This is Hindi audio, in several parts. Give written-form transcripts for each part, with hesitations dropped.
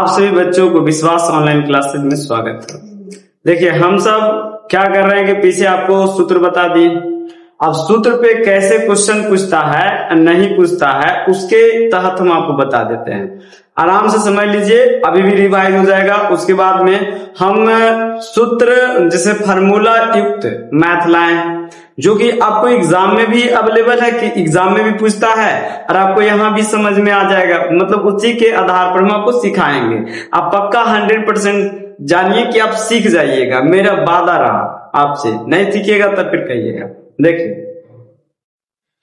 आप सभी बच्चों को विश्वास ऑनलाइन क्लासेस में स्वागत है। देखिए हम सब क्या कर रहे हैं कि पीछे आपको सूत्र बता दिए। अब सूत्र पे कैसे क्वेश्चन पूछता है नहीं पूछता है उसके तहत हम आपको बता देते हैं। आराम से समझ लीजिए, अभी भी रिवाइज हो जाएगा। उसके बाद में हम सूत्र जैसे फार्मूला युक्त मैथ लाएं जो कि आपको एग्जाम में भी अवेलेबल है, कि एग्जाम में भी पूछता है और आपको यहाँ भी समझ में आ जाएगा। मतलब उसी के आधार पर हम आपको सिखाएंगे। आप पक्का 100% जानिए कि आप सीख जाइएगा, मेरा वादा रहा। आपसे नहीं सीखिएगा तब फिर कहिएगा। देखिए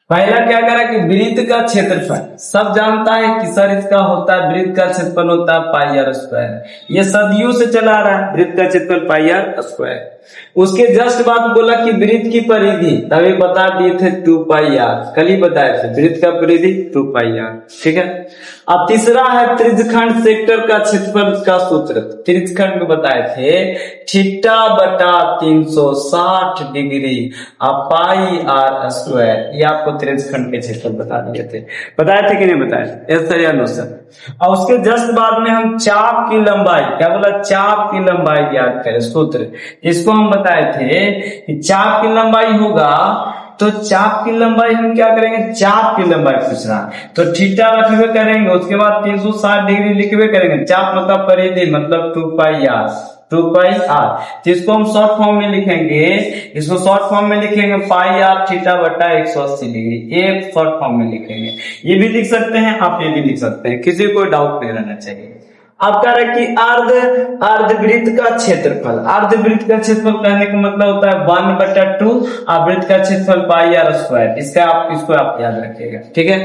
पहला क्या करा कि वृत्त का क्षेत्रफल सब जानता है कि सर इसका होता है, वृत्त का क्षेत्रफल होता है पाई आर स्क्वायर। ये सदियों से चला रहा है, वृत्त का क्षेत्रफल पाई आर स्क्वायर। उसके जस्ट बाद बोला कि वृत्त की परिधि, तभी बता दिए थे 2 पाई आर, कल ही बताए थे वृत्त का परिधि 2 पाई आर। ठीक है। अब तीसरा है त्रिज्यखंड सेक्टर का क्षेत्रफल का सूत्र। त्रिज्यखंड में बताए थे थीटा बटा 360 डिग्री पाई आर स्क्वायर। ये आपको त्रिज्यखंड के क्षेत्रफल बता दिए थे। बताए थे कि नहीं बताए? यस सर या नो सर? और उसके जस्ट बाद में हम चाप की लंबाई, क्या बोला, चाप की लंबाई ज्ञात करें सूत्र। इसको हम बताए थे कि चाप की लंबाई होगा, तो चाप की लंबाई हम क्या करेंगे, चाप की लंबाई पूछ रहा है तो थीटा रखबे करेंगे, उसके बाद 360 डिग्री लिखबे करेंगे। चाप मतलब परिधि मतलब 2 पाई आर, 2 पाई आर। तो इसको हम शॉर्ट फॉर्म में लिखेंगे, इसको शॉर्ट फॉर्म में लिखेंगे पाई आर थीटा बटा 180 डिग्री। ये शॉर्ट फॉर्म में लिखेंगे। ये भी लिख सकते हैं आप, ये भी लिख सकते हैं, किसी को डाउट नहीं रहना चाहिए। अब कह रहे कि अर्धवृत्त का क्षेत्रफल, अर्धवृत्त का क्षेत्रफल कहने का मतलब होता है 1/2 और वृत्त का क्षेत्रफल पाई आर स्क्वायर। इसको आप याद रखिएगा। ठीक है।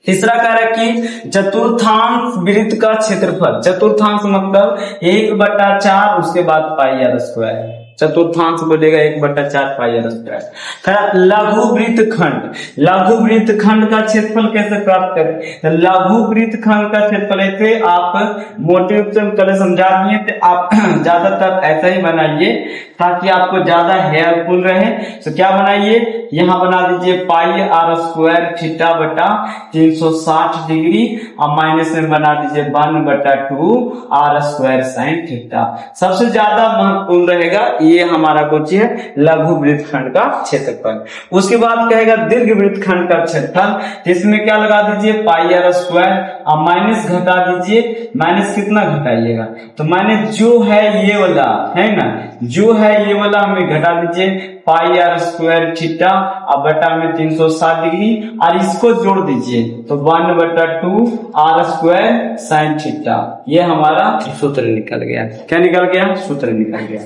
तीसरा कह रहा है कि चतुर्थांश वृत्त का क्षेत्रफल, चतुर्थांश मतलब 1/4 उसके बाद पाई आर स्क्वायर। चतुर्थांश बोलेगा 1/4 पाई आर स्क्वायर। लघु वृत्त खंड, लघु वृत्त खंड का क्षेत्रफल कैसे प्राप्त करें? तो लघु वृत्त खंड का क्षेत्रफल ऐसे आप मोटे रूप से कल समझा दिए, तो आप ज्यादातर ऐसा ही बनाइए ताकि आपको ज्यादा हेल्पफुल रहे। तो क्या बनाइए, यहाँ बना दीजिए पाई आर स्क्वायर थीटा बटा 360 डिग्री और माइनस में बना दीजिए 1/2 आर स्क्वायर साइन थीटा। सबसे ज्यादा महत्वपूर्ण रहेगा ये हमारा कुछ है लघु वृत्त खंड का क्षेत्रफल। उसके बाद कहेगा दीर्घ वृत्त खंड का क्षेत्रफल। इसमें क्या लगा दीजिए पाई आर स्क्वायर और माइनस घटा दीजिए। माइनस कितना घटाइएगा, तो माइनस जो है ये वाला है ना, जो है ये वाला हमें घटा दीजिए पाई आर स्क्वायर थीटा और बटा में 360 डिग्री और इसको जोड़ दीजिए तो 1/2 आर स्क्वायर साइन थीटा। ये हमारा सूत्र निकल गया। क्या निकल गया? सूत्र निकल गया।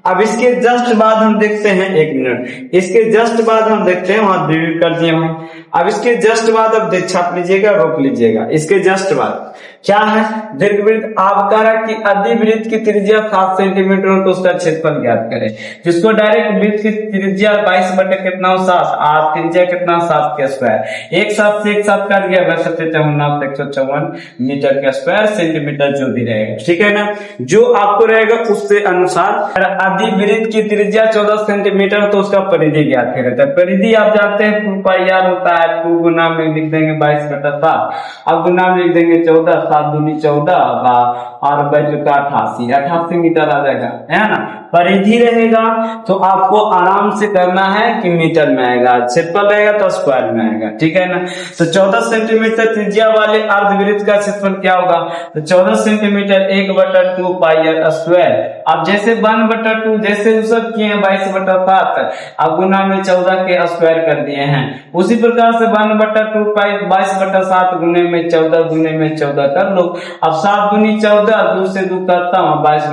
अब इसके जस्ट बाद हम देखते हैं, 1 मिनट, इसके जस्ट बाद हम देखते हैं, वहां डिलीट कर दिए हम। अब इसके जस्ट बाद अब छाप लीजिएगा, रोक लीजिएगा। इसके जस्ट बाद क्या है, दीर्घवृत्त। आप कह रहा कि अधिवृत्त की त्रिज्या 7 सेंटीमीटर हो तो उसका क्षेत्रफल ज्ञात करें। जिसको डायरेक्ट वृत्त की त्रिज्या 22 बटे कितना हो 7 और त्रिज्या कितना 7 के स्क्वायर। एक साथ से एक साथ कर दिया, 154 मीटर के स्क्वायर सेंटीमीटर जो भी रहेगा। ठीक है ना, जो आपको रहेगा उससे अनुसार। अधिवृत्त की त्रिज्या 14 सेंटीमीटर तो उसका परिधि ज्ञात करें। परिधि आप जानते हैं 2 पाई आर होता है। 2 गुना में लिख देंगे 22/7, अब गुना में लिख देंगे 14, 7 दूनी 14 और बच का 88 मीटर आ जाएगा, है ना। परिधि रहेगा तो आपको आराम से करना है कि मीटर में आएगा, क्षेत्रफल रहेगा तो स्क्वायर में आएगा। ठीक है ना। तो 14 सेंटीमीटर त्रिज्या वाले अर्धवृत्त का क्षेत्रफल क्या होगा, तो 14 सेंटीमीटर 1/2 पाई आर स्क्वायर। अब जैसे 1/2 जैसे सब किए हैं 22/7, अब गुना में 14 के स्क्वायर कर दिए हैं। उसी प्रकार से 1/2 पाई 22/7 गुने में 14 गुने में 14 कर लो। अब 7 दूनी 14, 2 से 2 करता हूँ 22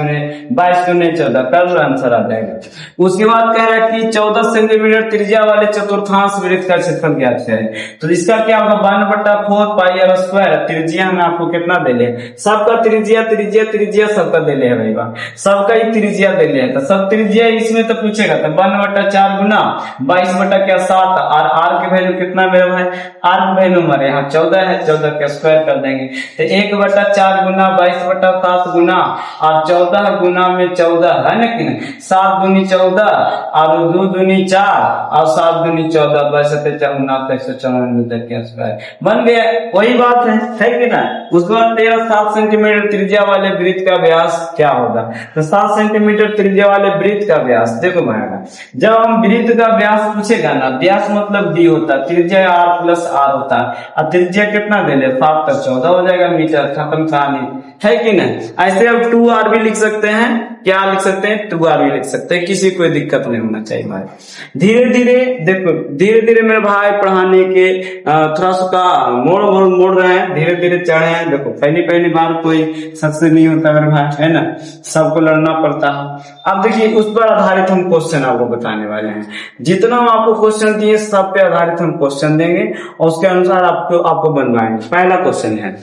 गुने 14 कर लो, आंसर आ जाएगा। उसके बाद कह रहा है कि 14 सेंटीमीटर त्रिज्या वाले चतुर्थांश वृत्त का क्षेत्रफल ज्ञात करें। तो इसका क्या होगा 1/4 पाई आर स्क्वायर। त्रिज्या में आपको कितना दे ले, सबका त्रिज्या सबका दे ले है भाई, सब सबका ही त्रिज्या दे लिया था, सब त्रिज्या इसमें तो पूछेगा तो 1/4 गुना 22/7 और आर की वैल्यू कितना मेरे भाई, आर की वैल्यू हमारे यहाँ 14 है, 14 का स्क्वायर कर देंगे तो 1/4 गुना 22/7 गुना और 14 गुना में 14 है ना कि नहीं, 7 दूनी 14 और 2 दूनी 4 और 7 दूनी 14 बन गया। वही बात है कि ना। उसके बाद 7 सेंटीमीटर त्रिज्या वाले वृत्त का व्यास क्या होगा, तो 7 सेंटीमीटर त्रिज्या वाले वृत्त का व्यास देखो भाई, जब हम वृत्त का व्यास पूछेगा ना, व्यास मतलब डी होता है, त्रिज्या r+r होता है और त्रिज्या कितना दे ले 7 तक 14 हो जाएगा मीटर, खत्म कहानी है कि नहीं। ऐसे अब 2r भी लिख सकते हैं, क्या लिख सकते हैं 2r भी लिख सकते हैं, किसी कोई दिक्कत नहीं होना चाहिए भाई। धीरे धीरे देखो, धीरे धीरे मेरे भाई पढ़ाने के थोड़ा सा मोड़ रहे हैं, धीरे धीरे चढ़े हैं। देखो पहली बार कोई सक्सेस नहीं होता मेरे भाई, है ना, सबको लड़ना पड़ता है। अब देखिए उस पर आधारित हम क्वेश्चन आपको बताने वाले हैं, जितना हम आपको क्वेश्चन दिए सब पे आधारित हम क्वेश्चन देंगे और उसके अनुसार आपको बनवाएंगे। पहला क्वेश्चन है,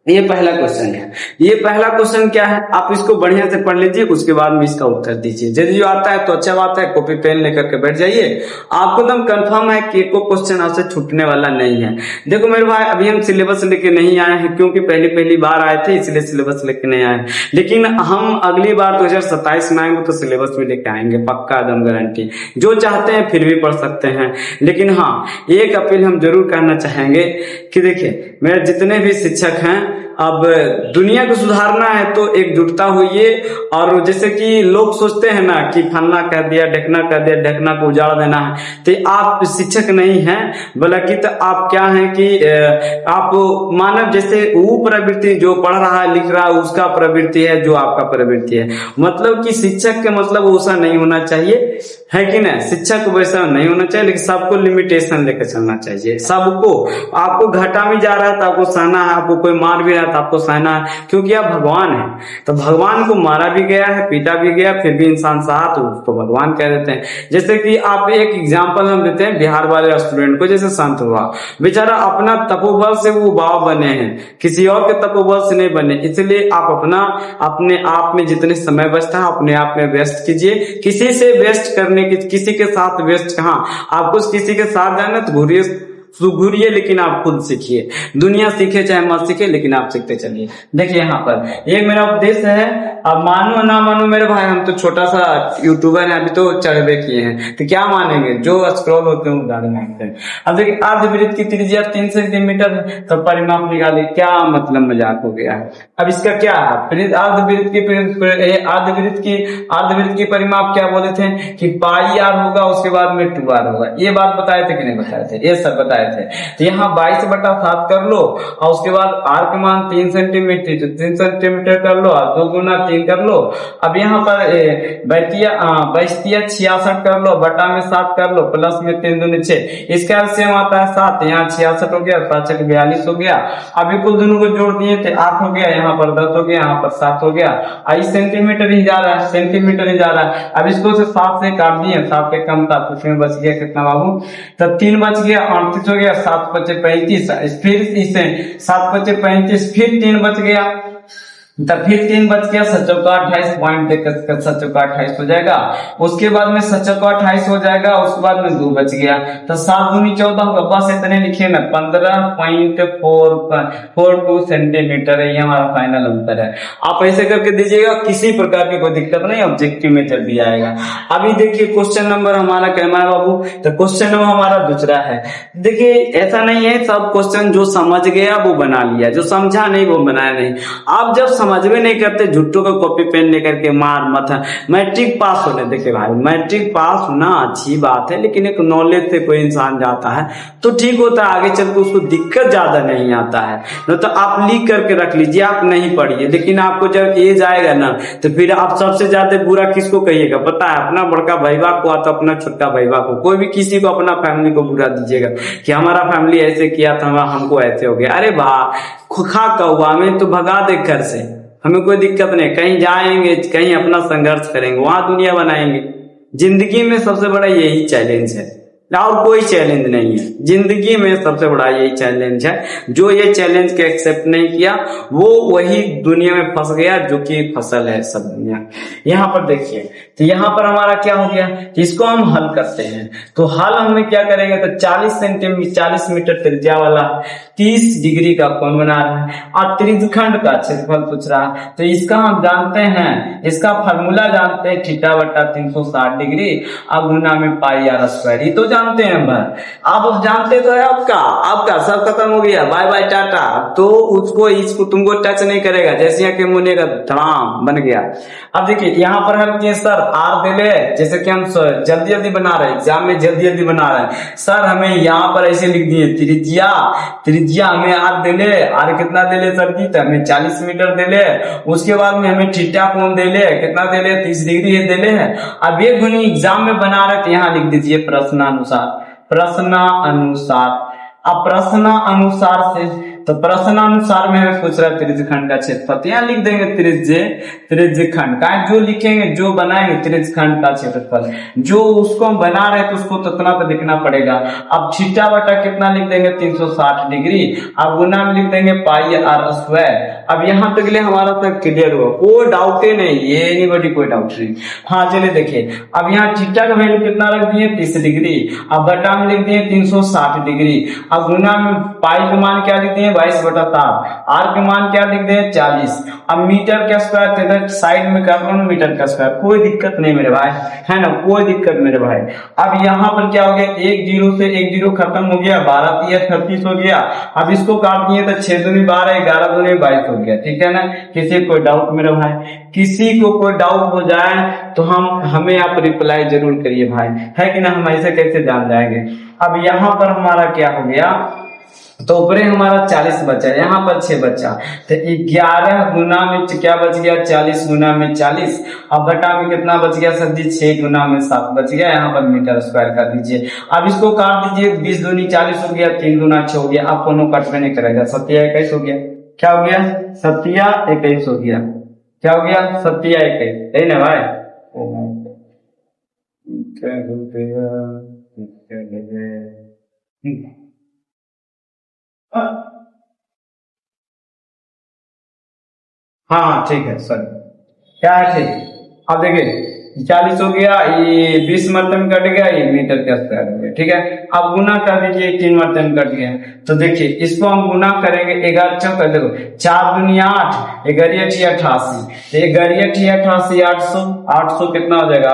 ये पहला क्वेश्चन है। ये पहला क्वेश्चन क्या है, आप इसको बढ़िया से पढ़ लीजिए, उसके बाद में इसका उत्तर दीजिए। यदि जो आता है तो अच्छा बात है, कॉपी पेन लेकर के बैठ जाइए। आपको एकदम कंफर्म है कि कोई क्वेश्चन आपसे छूटने वाला नहीं है। देखो मेरे भाई अभी हम सिलेबस लेके नहीं आए हैं, क्योंकि पहली बार आए थे इसलिए सिलेबस लेके नहीं आए, लेकिन हम अगली बार 2027 में आएंगे तो सिलेबस भी लेके आएंगे, पक्का एकदम गारंटी। जो चाहते हैं फिर भी पढ़ सकते हैं, लेकिन हाँ एक अपील हम जरूर करना चाहेंगे कि देखिए मेरे जितने भी शिक्षक हैं, अब दुनिया को सुधारना है तो एकजुटता होइए। और जैसे कि लोग सोचते हैं ना कि फलना कह दिया, ढकना कह दिया, ढकना को उजाड़ देना है, तो आप शिक्षक नहीं हैं, बल्कि तो आप क्या हैं कि आप मानव जैसे वो प्रवृत्ति जो पढ़ रहा है लिख रहा है उसका प्रवृत्ति है जो आपका प्रवृत्ति है। मतलब कि शिक्षक के मतलब वैसा नहीं होना चाहिए, है कि ना, शिक्षक वैसा नहीं होना चाहिए, लेकिन सबको लिमिटेशन लेकर चलना चाहिए। सबको, आपको घाटा में जा रहा है तो आपको सहना है, आपको कोई मार भी रहा है तो आपको सहना है, क्योंकि आप भगवान हैं। तो भगवान को मारा भी गया है, पीटा भी गया, फिर भी इंसान सहा तो उसको भगवान कह देते हैं। जैसे कि आप एक एग्जाम्पल हम देते हैं बिहार वाले स्टूडेंट को, जैसे संत हुआ, बेचारा अपना तपोबल से वो बाबा बने हैं, किसी और के तपोबल से नहीं बने। इसलिए आप अपने आप में जितने समय बचता है अपने आप में व्यस्त कीजिए। किसी से व्यस्त करने की, किसी के साथ व्यस्त कहाँ, आपको किसी के साथ जाना तो घूरिए, लेकिन आप खुद सीखिए। दुनिया सीखे चाहे मत सीखे, लेकिन आप सीखते चलिए। देखिए यहाँ पर एक मेरा उपदेश है, अब मानो ना मानो मेरे भाई, हम तो छोटा सा यूट्यूबर है, अभी तो चढ़वे किए हैं, तो क्या मानेंगे, जो स्क्रॉल होते हैं गाड़ी मांगते हैं। अब देखिए अर्धवृत्त की त्रिज्या 3 सेंटीमीटर, तो परिमाप निकालिए, क्या मतलब मजाक हो गया है। अब इसका क्या है, अर्धवृत्त की परिमाप क्या बोले थे कि पाई आर होगा, उसके बाद में 2r होगा। ये बात बताए थे कि नहीं बताए थे, ये सब बताए थे। तो यहाँ 22/7 कर लो और उसके बाद आर का मान 3 सेंटीमीटर, तो 3 सेंटीमीटर कर लो और 2 गुना 3 कर लो। अब यहाँ पर 66 कर लो, बटा में 7 कर लो, प्लस में 3 दूनी 6, इसका एलसीएम आता है 7, यहाँ 66 हो गया, 7 42 हो गया। अभी कुल दोनों को जोड़ दिए थे 8 हो गया, यहाँ पर 10 हो गया, यहाँ पर 7 हो गया। इस सेंटीमीटर ही जा रहा है, सेंटीमीटर ही जा रहा है। अब इसको से 7 से काट दिए, 7 के कम था तो उसमें बच गया कितना बाबू, तो 3 बच गया, 38 हो गया, 7 × 5 = 35, फिर इसे 7 × 5 = 35, फिर 3 बच गया, तब फिर 3 बच गया, 7 × 28 पॉइंट देकर 7 × 28 हो जाएगा। उसके बाद में 7 × 28 हो जाएगा, उसके बाद में 2 बच गया, तो 7 दूनी 14 होगा। बस इतने लिखिए ना, 15.42 सेंटीमीटर है, ये हमारा फाइनल उत्तर है। आप ऐसे करके दीजिएगा, किसी प्रकार की कोई दिक्कत नहीं, ऑब्जेक्टिव में जल्दी आएगा। अभी देखिए क्वेश्चन नंबर हमारा कहना है बाबू, तो क्वेश्चन नंबर हमारा दूसरा है। देखिए ऐसा नहीं है सब क्वेश्चन जो समझ गया वो बना लिया, जो समझा नहीं वो बनाया नहीं। आप जब समझ में नहीं करते, झुट्टो का कॉपी पेन लेकर के मार मत। मैट्रिक पास होने, देखिए भाई मैट्रिक पास होना अच्छी बात है, लेकिन एक नॉलेज से कोई इंसान जाता है तो ठीक होता है, आगे चल के उसको दिक्कत ज्यादा नहीं आता है। न तो आप लिख करके रख लीजिए, आप नहीं पढ़िए, लेकिन आपको जब एज आएगा ना तो फिर आप सबसे ज्यादा बुरा किसको कहिएगा पता है, अपना बड़का भैया को तो अपना छोटका भैया को, कोई भी किसी को अपना फैमिली को बुरा दीजिएगा कि हमारा फैमिली ऐसे किया था, हमको ऐसे हो गया। अरे वाह, खुखा कौवा में तो भगा दे घर से, हमें कोई दिक्कत नहीं, कहीं जाएंगे कहीं अपना संघर्ष करेंगे, वहां दुनिया बनाएंगे। जिंदगी में सबसे बड़ा यही चैलेंज है, और कोई चैलेंज नहीं है जिंदगी में। सबसे बड़ा यही चैलेंज है। जो ये चैलेंज के एक्सेप्ट नहीं किया वो वही दुनिया में फंस गया, जो कि फसल है सब दुनिया। यहाँ पर देखिए, तो यहाँ पर हमारा क्या हो गया, इसको हम हल करते हैं। तो हल हमें क्या करेंगे, तो 40 मीटर त्रिज्या वाला 30 डिग्री का कोण बना रहा है और त्रिज्यखंड का क्षेत्रफल पूछ रहा है। तो इसका हम जानते हैं, इसका फॉर्मूला जानते हैं, थीटा बटा 360 डिग्री अब गुना में पाई आर स्क्वायर, ये तो जानते हैं भाई। आप जानते तो है, आपका सब खत्म हो गया, बाय बाय टाटा। तो उसको इसको तुमको टच नहीं करेगा, जैसे यहाँ के मुने का धड़ाम बन गया। अब देखिए यहाँ पर हम किए सर आर दे ले, जैसे कि हम जल्दी जल्दी बना रहे हैं, एग्जाम में जल्दी जल्दी बना रहे हैं। सर हमें यहाँ पर ऐसे लिख दिए त्रिज्या हमें आर दे ले, आर कितना दे ले सर जी, तो हमें 40 मीटर दे ले। उसके बाद में हमें थीटा कोण दे ले, कितना दे ले, 30 डिग्री दे ले है। अब ये गुनी एग्जाम में बना रहे तो यहाँ लिख दीजिए प्रश्नानुसार। अब प्रश्नानुसार से, तो प्रश्नानुसार में हमें पूछ रहा है त्रिज्यखंड का क्षेत्रफल, तो यहाँ लिख देंगे त्रिज्यखंड का, जो लिखेंगे जो बनाएंगे त्रिज्यखंड का क्षेत्रफल, जो उसको हम बना रहे तो उसको ततना तो लिखना पड़ेगा। अब थीटा बटा कितना लिख देंगे 360 डिग्री, अब गुना में लिख देंगे पाई आर स्क्वायर। अब यहाँ तक लिए हमारा तक क्लियर हुआ, कोई डाउट ही नहीं, ये एनीबॉडी कोई डाउट नहीं। हाँ चलिए देखिए, अब यहाँ थीटा का वैल्यू कितना रख दिए 30 डिग्री, अब बटा में लिख दिए 360 डिग्री, अब गुना में पाई का मान क्या लिख दिए 22/7, आर के मान क्या लिख दिए 40। अब मीटर का स्क्वायर साइड में कर रहा हूं, मीटर का स्क्वायर, कोई दिक्कत नहीं मेरे भाई, है ना, कोई दिक्कत मेरे भाई। अब यहाँ पर क्या हो गया, 1 0 से 1 0 खत्म हो गया, 12 3 36 हो गया। अब इसको काट दिए तो 6 दूनी 12, 11 दूनी 22 हो गया, ठीक है ना। किसी कोई डाउट मेरे भाई, किसी को कोई डाउट हो जाए तो हमें आप रिप्लाई जरूर करिए भाई, है कि ना, हम ऐसे कैसे जान जाएंगे। अब यहाँ पर हमारा क्या हो गया, तो ऊपरे हमारा 40 बचा, यहाँ पर 6 बचा, तो 11 गुना में क्या बच गया 40 गुना में 40, अब बटा में कितना बच गया सर जी 6 गुना में 7 बच गया, यहाँ पर मीटर स्क्वायर कर दीजिए। अब इसको काट दीजिए, 20 दूनी 40 हो गया, 3 दूना 6 हो गया, अब कोनो कट में नहीं करेगा, 7 21 हो गया, क्या हो गया 7 21 हो गया, क्या हो गया 7 21, है ना भाई। हाँ ठीक है सर, क्या है ठीक। अब देखिए 40 हो गया, ये 20 मरतबे में कट गया, ये मीटर के स्क्वायर हो गया, ठीक है। अब गुना कर दीजिए, 3 मरतबे में कट गया, तो देखिए इसको हम गुना करेंगे, 11 चौक देखो 4 दूनी 8, 11 ठी 88, 11 ठी 88, 800, 800 कितना हो जाएगा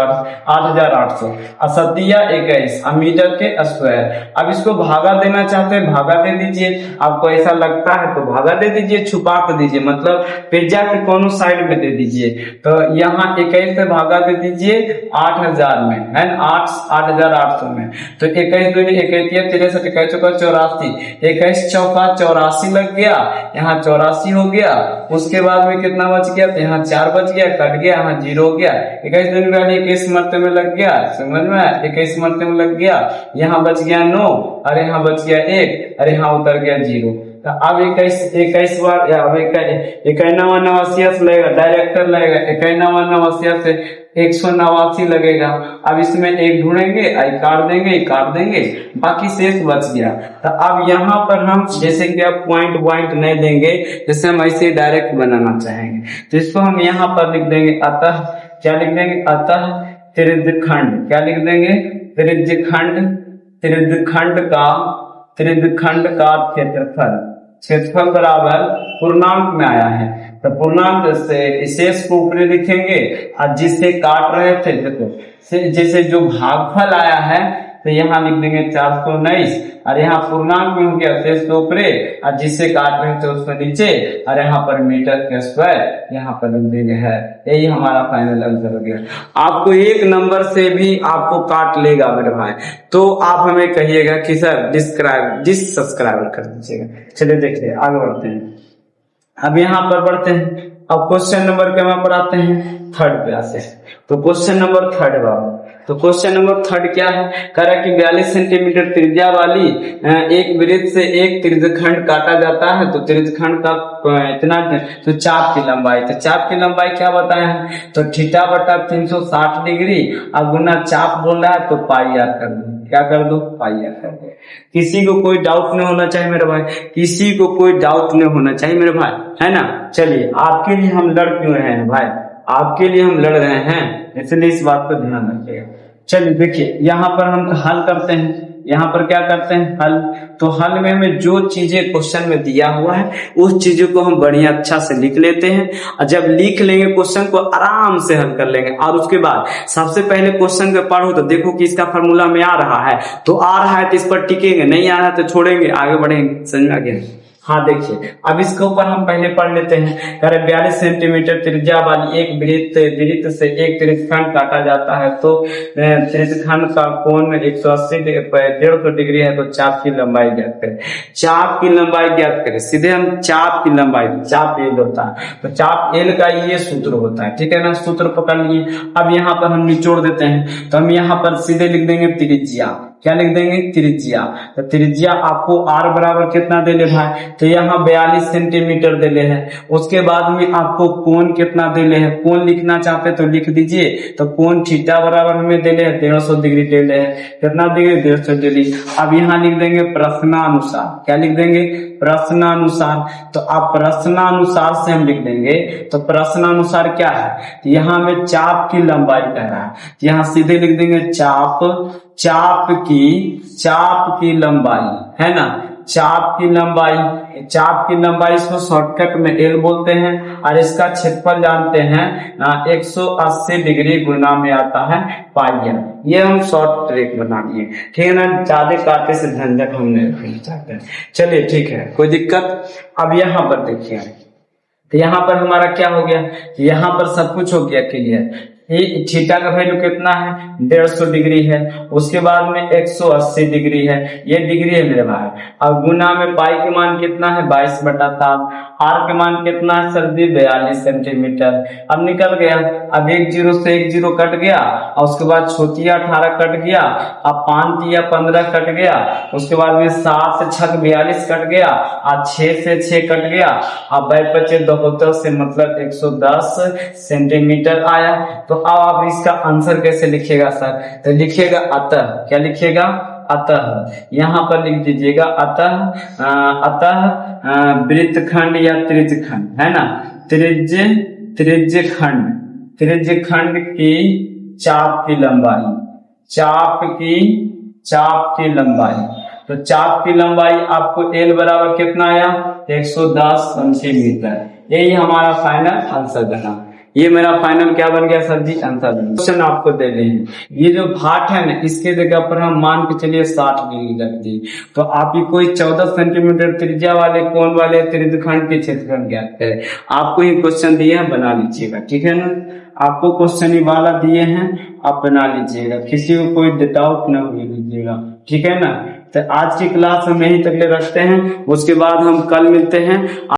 8800, और 7 21, अब मीटर के स्क्वायर। अब इसको भागा देना चाहते हैं, भागा दे दीजिए, आपको ऐसा लगता है तो भागा दे दीजिए, छुपा कर दीजिए, मतलब पिज्जा के कोनो साइड में दे दीजिए। तो यहाँ 21 से भागा दे दीजिए 8000 में, है ना, 8800 में, तो 21 दूनी 21 63 21 चौका 84, 21 चौका 84 लग गया, यहाँ 84 हो गया। उसके बाद में कितना बच गया, तो यहाँ 4 बच गया, कट गया, यहाँ 0 हो गया, 21 दूनी वाली 21 मरतबे में लग गया, समझ में 21 मरतबे में लग गया, यहाँ बच गया 9, और यहाँ बच गया 1, और यहाँ उतर गया 0। तो अब 21 बार, अब 91 से लगेगा, डायरेक्टर लगेगा, 91 से 189 लगेगा। अब इसमें एक ढूंढेंगे, आई काट देंगे, बाकी शेष बच गया। तो अब यहाँ पर हम जैसे कि अब पॉइंट नहीं देंगे, जैसे हम ऐसे डायरेक्ट बनाना चाहेंगे, तो इसको हम यहाँ पर लिख देंगे, अतः क्या लिख देंगे, अतः त्रिज्यखंड, क्या लिख देंगे, त्रिज्यखंड का क्षेत्रफल बराबर पूर्णांक में आया है, तो पूर्णांक से शेष को ऊपर लिखेंगे, और जिससे काट रहे थे देखो, जैसे जो भागफल आया है तो यहाँ लिख देंगे 419, और यहाँ पूर्णांक में हो गया शेष को ऊपर, और जिससे काट रहे थे उसको नीचे, और यहाँ पर मीटर के स्क्वायर यहाँ पर लिख देंगे है। यही हमारा फाइनल आंसर हो गया। आपको 1 नंबर से भी आपको काट लेगा मेरे भाई, तो आप हमें कहिएगा कि सर सब्सक्राइब कर दीजिएगा। चलिए देखिए आगे बढ़ते हैं। अब यहाँ पर बढ़ते हैं, अब क्वेश्चन नंबर के वहां पर आते हैं 3rd पे आते हैं। तो क्वेश्चन नंबर 3rd बाबू, तो क्वेश्चन नंबर 3rd क्या है, कह रहा है कि 42 सेंटीमीटर त्रिज्या वाली एक वृत्त से एक त्रिज्यखंड काटा जाता है, तो त्रिज्यखंड का इतना, तो चाप की लंबाई, तो चाप की लंबाई क्या बताया है, तो थीटा बटा 360 डिग्री, अब गुना चाप बोल रहा है तो पाई आर कर दो। क्या कर दो, पाई आर कर दो। किसी को कोई डाउट नहीं होना चाहिए मेरे भाई, किसी को कोई डाउट नहीं होना चाहिए मेरे भाई, है ना। चलिए, आपके लिए हम लड़ क्यों रहे हैं भाई, आपके लिए हम लड़ रहे हैं, इसलिए इस बात पर ध्यान रखिएगा। चलिए देखिए, यहाँ पर हम हल करते हैं, यहाँ पर क्या करते हैं, हल। तो हल में हमें जो चीजें क्वेश्चन में दिया हुआ है उस चीजों को हम बढ़िया अच्छा से लिख लेते हैं, और जब लिख लेंगे क्वेश्चन को आराम से हल कर लेंगे। और उसके बाद सबसे पहले क्वेश्चन को पढ़ो तो देखो कि इसका फॉर्मूला में आ रहा है, तो आ रहा है तो इस पर टिकेंगे, नहीं आ रहा है तो छोड़ेंगे, आगे बढ़ेंगे। समझ में आ गया। हाँ देखिए, अब इसके ऊपर हम पहले पढ़ लेते हैं। 42 सेंटीमीटर त्रिज्या वाली एक वृत्त से एक त्रिज्यखंड काटा जाता है, तो त्रिज्यखंड का कोण 180 150 डिग्री है, तो चाप की लंबाई ज्ञात करें। चाप की लंबाई ज्ञात करें, सीधे हम चाप की लंबाई, चाप एल होता है, तो चाप एल का ये सूत्र होता है, ठीक है ना। सूत्र पकड़ लिए। अब यहाँ पर हम निचोड़ देते हैं, तो हम यहाँ पर सीधे लिख देंगे त्रिज्या। क्या लिख देंगे, त्रिज्या। तो त्रिज्या आपको आर बराबर कितना दे ले भाई, तो यहाँ 42 सेंटीमीटर दे ले है। उसके बाद में आपको कोण कितना दे ले है, कोण लिखना चाहते तो लिख दीजिए, तो कोण थीटा बराबर हमें दे ले है 150 डिग्री दे ले है। कितना डिग्री, 150 डिग्री। अब यहाँ लिख देंगे प्रश्नानुसार। क्या लिख देंगे, प्रश्नानुसार। तो आप प्रश्नानुसार से हम लिख देंगे, तो प्रश्नानुसार क्या है, तो यहाँ में चाप की लंबाई कह रहा है, तो यहाँ सीधे लिख देंगे चाप की लंबाई, है ना। चाप की लंबाई इसको शॉर्टकट में एल बोलते हैं, और इसका क्षेत्रफल जानते हैं 180 डिग्री गुना में आता है पाई आर। ये हम शॉर्ट ट्रिक बना लिए, ठीक है ना, ज्यादा काटे से झंझट हम नहीं चाहते हैं। चलिए ठीक है, कोई दिक्कत। अब यहाँ पर देखिए, तो यहाँ पर हमारा क्या हो गया, यहाँ पर सब कुछ हो गया क्लियर। ये थीटा का वैल्यू कितना है, 150 डिग्री है। उसके बाद में 180 डिग्री है, ये डिग्री है मेरे भाई। अब गुना में पाई के मान कितना है, 22/7। आर के मान कितना है सर्दी, 42 सेंटीमीटर। अब निकल गया, अब 1 0 से 1 0 कट गया, और उसके बाद छोटिया 18 कट गया, अब 5 तिया 15 कट गया, उसके बाद में 7 से 6 42 कट गया, और 6 से 6 कट गया, अब बचे 72 से मतलब 110 सेंटीमीटर आया। तो अब आप इसका आंसर कैसे लिखिएगा सर, तो लिखिएगा अतः, क्या लिखिएगा, अतः। यहाँ पर लिख दीजिएगा अतः वृत्तखंड या त्रिज्यखंड, है ना, त्रिज्यखंड की चाप की लंबाई, तो चाप की लंबाई आपको एल बराबर कितना आया, 110 सेंटीमीटर। यही हमारा फाइनल आंसर बना। ये मेरा फाइनल क्या बन गया सर जी, आंसर बन गया। क्वेश्चन आपको दे रहे हैं, ये जो भाट है ना, इसके जगह पर हम मान के चलिए 60 डिग्री रख दी, तो आप ही कोई 14 सेंटीमीटर त्रिज्या वाले कोण वाले त्रिज्यखंड के क्षेत्रफल ज्ञात करें। आपको ये क्वेश्चन दिए हैं, बना लीजिएगा, ठीक है ना। आपको क्वेश्चन ये वाला दिए हैं, आप बना लीजिएगा, किसी को कोई डाउट न होने दीजिएगा, ठीक है ना। तो आज की क्लास हम यहीं तक ले रखते हैं, उसके बाद हम कल मिलते हैं।